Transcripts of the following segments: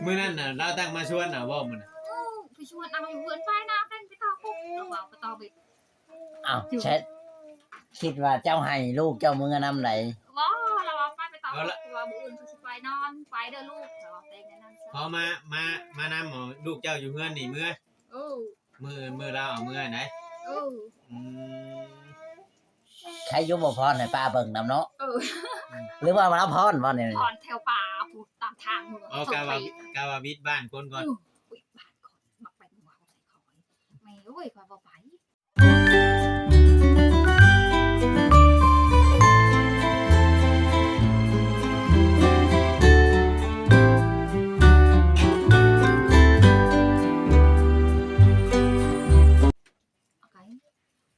มื้อนั้นน่ะเราตั้งมาชวนน่ะเว้ามื้อน่ะไปชวนเอาอยู่เพื่อนไปนะเป็นไปต่อคุกเราบอกไปต่อไป อ้าวเช็ดคิดว่าเจ้าให้ลูกเจ้ามือนำไหนบ่เราบอกไปต่อคุกว่ามื้ออื่นเขาสิไปนอนไปเด้อลูกเราบอกแต่งนั้นซะพอมานำเอาลูกเจ้าอยู่เฮือนนี่มื้อมื้อเราเอามื้อไหนอืมใครอยู่บ่พรให้ป้าเบิ่งนำเนาะหรือว่ามารับพรบ่เนี่ยถอนแถวป่าพูดตามทางมึงกะว่าวิทย์บ้านคนก่อนอุ้ยบ้านก่อนบักไปหัวใส่คอยแม่เอ้ยคอยบ่ไป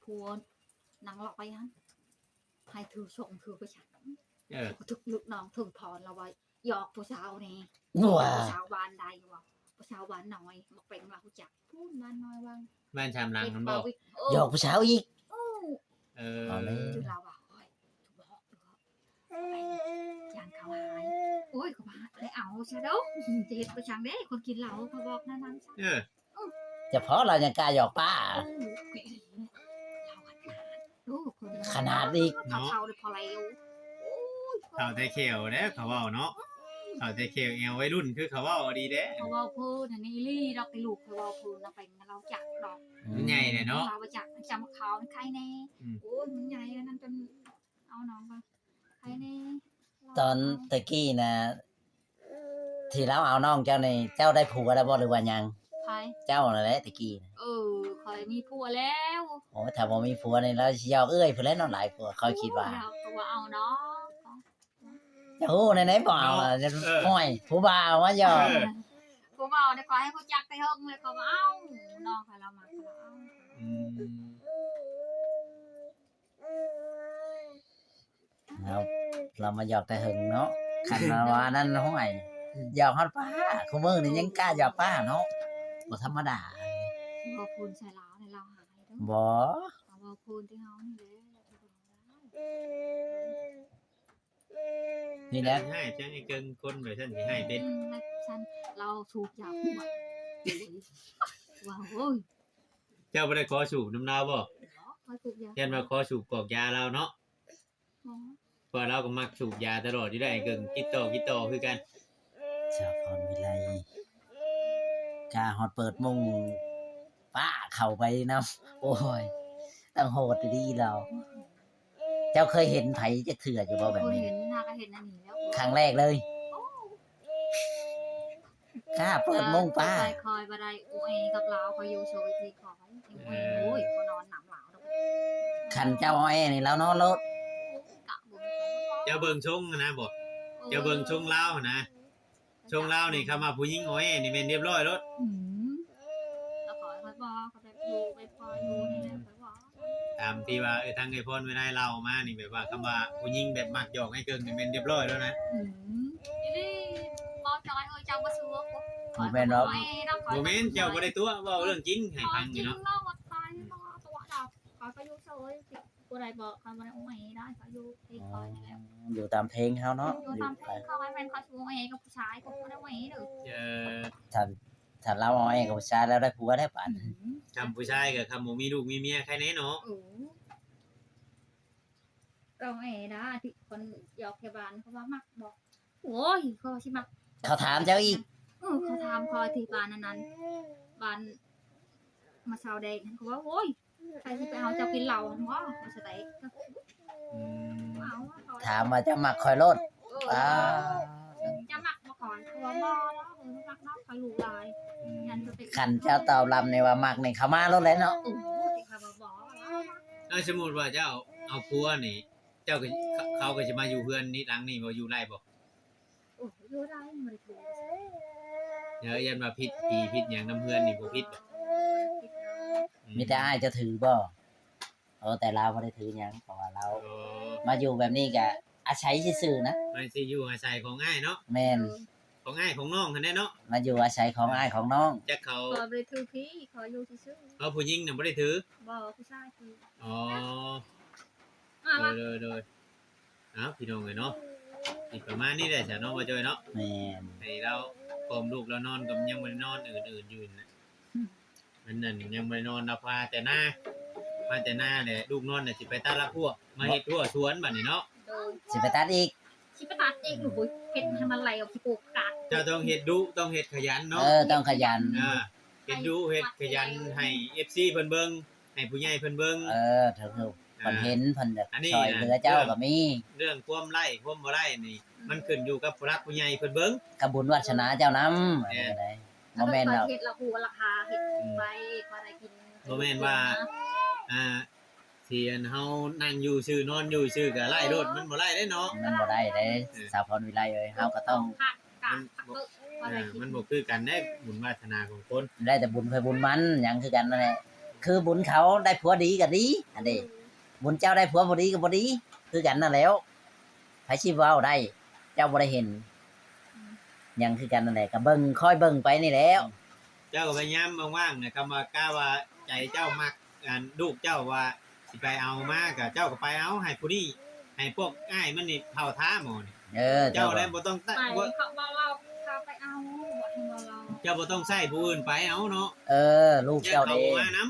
พัวนางหลอกไปฮันให้ถือส่งถือไปฉันถึกลึกน้องถึงพรเราไว้หยอกผู้สาวนี่ผู้สาวบ้านใดวะผู้สาวบ้านน้อยบอกเป็นว่าผู้จักพูดบ้านน้อยว่างบ้านชามลังมันบอกหยอกผู้สาวอีกจุดเราบอกโอ้ยถูกบอกยันเขาหายโอ้ยเขาบ้าเลยเอาชาดกจะเห็นประชังเด้คนกินเหล้าเขาบอกนั้นจะเพราะเรายังกล้าหยอกป้าขนาดอีกเท่าเลยพอแล้วเขาแต่เขียวเด้เขาเว้าเนาะเขาแต่เขียวเอววัยรุ่นคือเขาเว้าดีเด้เขาเว้าพูดอันนี้ลี่ดอกไปลูกเขาเว้าพูดเราไปเราจักดอกมันใหญ่เลยเนาะเราจักจำเขาใครแน่โอ้ยมันใหญ่นั่นจนเอาน้องไปใครแน่ตอนตะกี้นะที่เราเอาน้องเจ้านี่เจ้าได้ผัวแล้วบ่หรือว่ายังเจ้านั่นแหละตะกี้เคยมีผัวแล้วโอ้ถ้าบ่มีผัวนี่แล้วสิยอกเอ้ยเพิ่นแล้วนอนหลายผัวเขาคิดว่าเอาเนาะจะฮู้ไหนๆบ่เอาจะห้อยผู้บ่าวว่าหยอกผู้บ่าวได้ขอให้เขาจักไปเฮิงเลยเขาเอาน้องเขาเรามาเรามาหยอกแต่หึงเนาะคันว่านั้นห้อยหยอกฮอดป้าคุมื้อนี่ยังกล้าหยอกป้าเนาะบ่ธรรมดาบ่พูนใส่ลาวในลาวหายเด้อบ่บ่พูนที่เฮานี่เด้นี่แหละให้จังไอ้เกินคนแบบซั่นสิให้เป็นฉันเราสูบยาหัวว้าวโอ้ยเจ้าบ่ได้ขอสูบน้ำลาวบ่เห็นว่าขอสูบกอกยาเราเนาะเพราะเราก็มักสูบยาตลอดอยู่ได้เกินกิโตคือกันชาวพรวิไลกาฮอดเปิดมุงป้าเข้าไปนำโอ้ยตั้งโหดดีเราเจ้าเคยเห็นไผจักเทื่ออยู่บ่แบบนี้เห็นหน้าก็เห็นอันนี้แล้วครั้งแรกเลยข้าเปิดมุงป้าคอยบ่ได้โอ้ยกับเราคอยอยู่โชว์ที่ขอโอ้ยเขานอนหนำหลาวคันเจ้าอ้อยนี่แล้วนอนรถเจ้าเบิ่งชงนะบ่เจ้าเบิ่งชงลาวนะชงลาวนี่เข้ามาผู้หญิงอ้อยนี่แม่นเรียบร้อยรถแล้วขอให้บอกเขาแบบอยู่ไปพออยู่นี่แหละไปบอกตามที่ว่าทางไอ้พรไม่ได้เล่ามานี่แบบว่าคำว่าผู้หญิงแบบมักหยอกให้เกินนี่แม่นเรียบร้อยแล้วนะนี่บ่จอยเจ้าบ่ซัวบ่แม่นเนาะบ่แม่นเจ้าบ่ได้ตัวเว้าเรื่องจริงให้ฟังอยู่เนาะตัวดอกขอไปอยู่โซยผู้ใดบอกคำว่าโอ้ยได้ขออยู่ที่คอยนี่แหละอยู่ตามเพลงเฮาเนาะอยู่ตามเพลงเขาให้แม่นเขาชูเอกับผู้ชายก็บ่ได้ไว้เด้อถ้าเราเอาเองกับผู้ชายแล้วได้ผัวได้ปานคำผู้ชายกับคำบ่มีลูกมีเมียใครแน่เนาะเราได้ที่คนหยอกแกบ้านเขาว่ามักบอกโอ้ยเขาสิมักเขาถามเจ้าอีกเขาถามพอที่บ้านนั้นบ้านมาชาวแดงเขาว่าโอ้ยใครสิไปเอาเจ้ากินเหล้าบ่มาสเต็กถามว่าจะมักคอยรถจะมักมาก่อนเขาว่าบ่แล้วมักนอกเขาลูกลายคันเจ้าตอบรับในว่ามักนี่เขามารถแล้วเนาะสมมุติว่าเจ้าเอาผัวนี่เจ้าก็เขาก็สิมาอยู่เฮือนนี่หลังนี่บ่อยู่ไร่บ่อยู่ได้บ่ได้ถูกยันว่าผิดผีผิดหยังนำเฮือนนี่บ่ผิดมีแต่อ้ายจะถือบ่แต่เราบ่ได้ถือหยังเพราะว่าเรามาอยู่แบบนี้ก็อาศัยซื่อๆนะมันสิอยู่อาศัยของอ้ายเนาะแม่นของอ้ายของน้องคั่นแน่เนาะมาอยู่อาศัยของอ้ายของน้องจักเขาบ่ได้ถือพี่ขออยู่ซื่อๆผู้หญิงน่ะบ่ได้ถือบ่ผู้ชายถือโดยพี่น้องเอ้ยเนาะอีกประมาณนี้แหละจ้ะเนาะบ่จอยเนาะแม่นให้เราข อมลูกแล้วนอนก็ยังบ่ได้นอนอื่นๆอยู่นะมันนั่นยังบ่ได้นอนเราพาแต่หน้ามาแต่หน้าแหละลูกนอนน่ะสิไปตัดละพวกมาเฮ็ดทั่วสวนบัดนี้เนาะ โดย สิไปตัดอีก ชิปตัดเองหนูเฮ็ดให้มันไหลออกที่ปลูกกัด เจ้าต้องเฮ็ดดุต้องเฮ็ดขยันเนาะ ต้องขยัน เฮ็ดดุเฮ็ดขยันให้ FC เพิ่นเบิ่งให้ผู้ใหญ่เพิ่นเบิ่ง เถึงเพิ่นเห็นเพิ่นจะ อันนี้ ช่วยเหลือเจ้าก็มี เรื่องความไร่ความบ่ไร่นี่ มันขึ้นอยู่กับผู้รักผู้ใหญ่เพิ่นเบิ่ง กับบุญวาสนาเจ้านำอะไรก็ได้บ่แม่นดอก เฮ็ดละฮูราคาเฮ็ดไปพอได้กิน บ่แม่นว่าที่อันเฮานั่งอยู่ซื่อนอนอยู่ซื่อก็ไล่โลดมันบ่ไล่ได้เนาะ มันบ่ได้เด้สาวพรวิไลเอ้ยเฮาก็ต้อง ผักกาดผักเบิกพอได้กิน มันบ่คือกันได้บุญวาสนาของคน ได้แต่บุญเคยบุญมันหยังคือกันนั่นแหละคือบุญเขาได้ผัวดีก็ดีอันนี้บุญเจ้าได้ผัวบ่ดีก็บ่ดีคือกันนั่นแหล้วไผสิเว้าได้ เจ้าบ่ได้เห็นหยังคือกันนั่นแหละก็เบิ่งคอยเบิ่งไปนี่แหล้ว เจ้าก็พยายามว่างๆนะคำว่ากล้าว่าใจเจ้ามักลูกเจ้าว่าสิไปเอามาก็เจ้าก็ไปเอาให้ผู้นี้ให้พวกอ้ายมันนี่เผาท้าหมอนี่ เจ้า เจ้าได้บ่ต้อง ไปเขาว่าเราไปเอาบ่ให้เรา เจ้าบ่ต้องใช้ผู้อื่นไปเอาเนาะ ลูก เจ้า เจ้า เข้า เด้ มานํ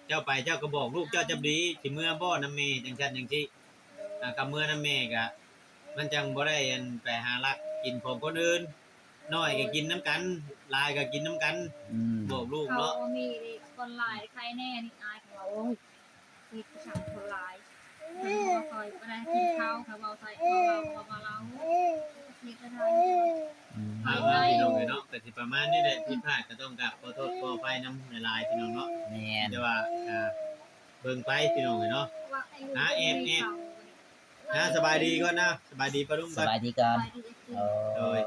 เจ้าไปเจ้าก็บอกลูกเจ้าจะดีสิเมื่อบ่นำแม่จังซั่นจังซี่กับเมื่อนำแม่ก็มันจังบ่ได้อันไปหารักกินของคนอื่นน้อยก็กินน้ำกันหลายก็กินน้ำกันบอกลูก เขา เนาะ มีคนหลายใครแน่นี่อายของเรามีประชาชนหลายเขาคอยไปได้กินข้าวเขาเอาใส่เรามาเรานี่ก็ได้ มาพี่น้องเนาะแต่สิประมาณนี้แหละผิดพลาดก็ต้องกราบขอโทษขออภัยนำในลายพี่น้องเนาะ แม่น แต่ว่าเบิ่งไปพี่น้องเนาะสบายดีก่อนนะสบายดีปะลุง ส ก่อน บายดีก่อน โดย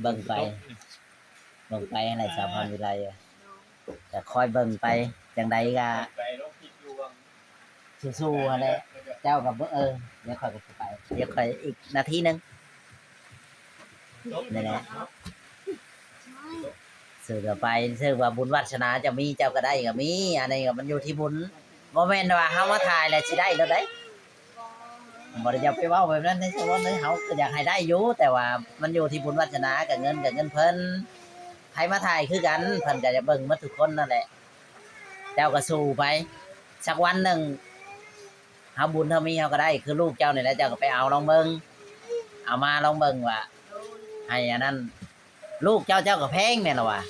เบิ่งไปอะไรสาวพรวิไลจะคอยเบิ่งไปจังใดก็ ไปลงคิดอยู่ว่า สู้ๆอะไรเจ้ากับเดี๋ยวคอยก็ไปเดี๋ยวคอยอีกนาทีนึงนี่แหละสื่อก็ไปสื่อว่าบุญวัฒนาจะมีเจ้าก็ได้ก็มีอันนี้ก็มันอยู่ที่บุญบ่แม่นว่าเฮามาถ่ายแล้วสิได้แล้วได้บ่ได้จะไปเว้าแบบนั้นในสมมุติเฮาก็อยากให้ได้อยู่แต่ว่ามันอยู่ที่บุญวัฒนากับเงินเพิ่นใครมาถ่ายคือกันเพิ่นก็จะเบิ่งหมดทุกคนนั่นแหละเจ้าก็สู้ไปสักวันหนึงเฮาบุญเฮามีเฮาก็ได้คือลูกเจ้านี่แหละเจ้าก็ไปเอาลองเบิ่งเอามาลองเบิ่งว่าให้อันนั้นลูกเจ้าก็แพงแม่นล่ะว่ะ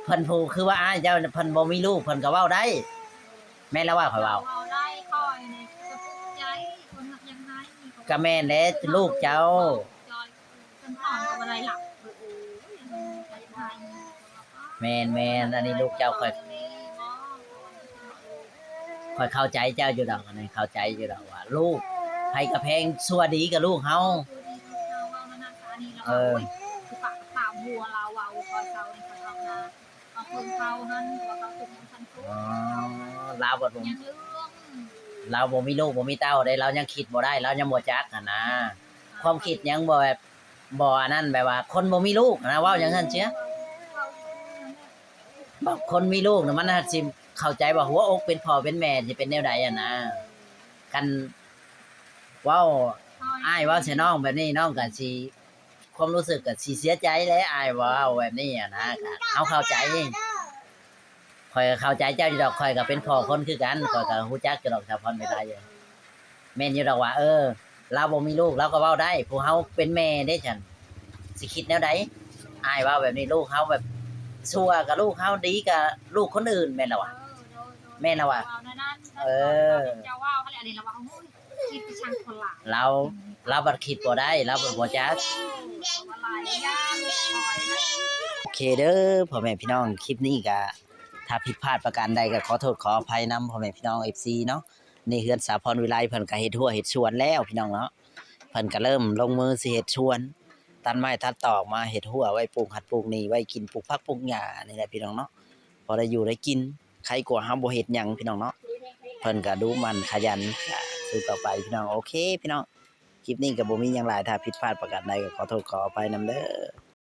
เพิ่นผู้คือว่าอ้ายเจ้าเพิ่นบ่มีลูกเพิ่นก็เว้าได้แม่นแล้วว่าข่อยเว้า ได้คอยในกระปุกใจคนยังไง ก็แม่นแหละลูกเจ้า จอยฉันอ่อนกับอะไรหลับแม่นอันนี้ลูกเจ้าค่อยเข้าใจเจ้าอยู่ดอกอันนี้เข้าใจอยู่ดอกว่าลูกให้กระแพงชั่วดีกับลูกเฮาคือปากปากบัวเราเอาคอยเขาในเขานะเอาคนเขาหันตัวเขาถูกมันทันทุกเราบ่ ยังเรื่อง เราบ่มีลูกบ่มีเต้าได้เรายังคิดบ่ได้เรายังบ่จักนะความคิดยังบ่แบบบ่อันนั้นแบบว่า คนบ่มีลูกนะเว้าอย่างนั้นเชียบอกคนมีลูกน่ะมันน่าสิเข้าใจว่าหัวอกเป็นพ่อเป็นแม่สิเป็นแนวใดอ่ะนะกันเว้าอ้ายเว้าใส่น้องแบบนี้น้องก็สิความรู้สึกก็สิเสียใจแหละอ้ายเว้าแบบนี้อ่ะนะก็เอาเข้าใจข่อยก็เข้าใจเจ้าอยู่ดอกข่อยก็เป็นพ่อคนคือกันข่อยก็ฮู้จักอยู่ดอกสาวพรไม่ได้อยู่แม่นอยู่ดอกว่าเราบ่มีลูกเราก็เว้าได้ผู้เฮาเป็นแม่เด้ฉันสิคิดแนวใดอ้ายเว้าแบบนี้ลูกเฮาแบบชั่วกับลูกเฮาดีกับลูกคนอื่นแม่นล่ะวะแม่นล่ะวะเจ้าว่าเขาเลยอันนี้เราว่าคิดไปช่างคนหลายเราบัดคิดบ่ได้เราบ่จักโอเคเด้อพ่อแม่พี่น้องคลิปนี้ก็ถ้าผิดพลาดประการใดก็ขอโทษขออภัยนำพ่อแม่พี่น้อง FC เนาะนี่เฮือนสาวพรวิไลเพิ่นก็เฮ็ดทั่วเฮ็ดสวนแล้วพี่น้องเนาะเพิ่นก็เริ่มลงมือสิเฮ็ดสวนตัดไม้ตัดตอกมาเฮ็ดหัวไว้ปลูกหัดปลูกนี่ไว้กินปลูกผักปลูกหญ้านี่แหละพี่น้องเนาะพอได้อยู่ได้กินใครกลัวเฮาบ่เฮ็ดหยังพี่น้องเนาะเพิ่นก็ดูมันขยันสู้ต่อไปพี่น้องโอเคพี่น้องคลิปนี้ก็บ่มีหยังหลายถ้าผิดพลาดประการใดก็ขอโทษขออภัยนำเด้อ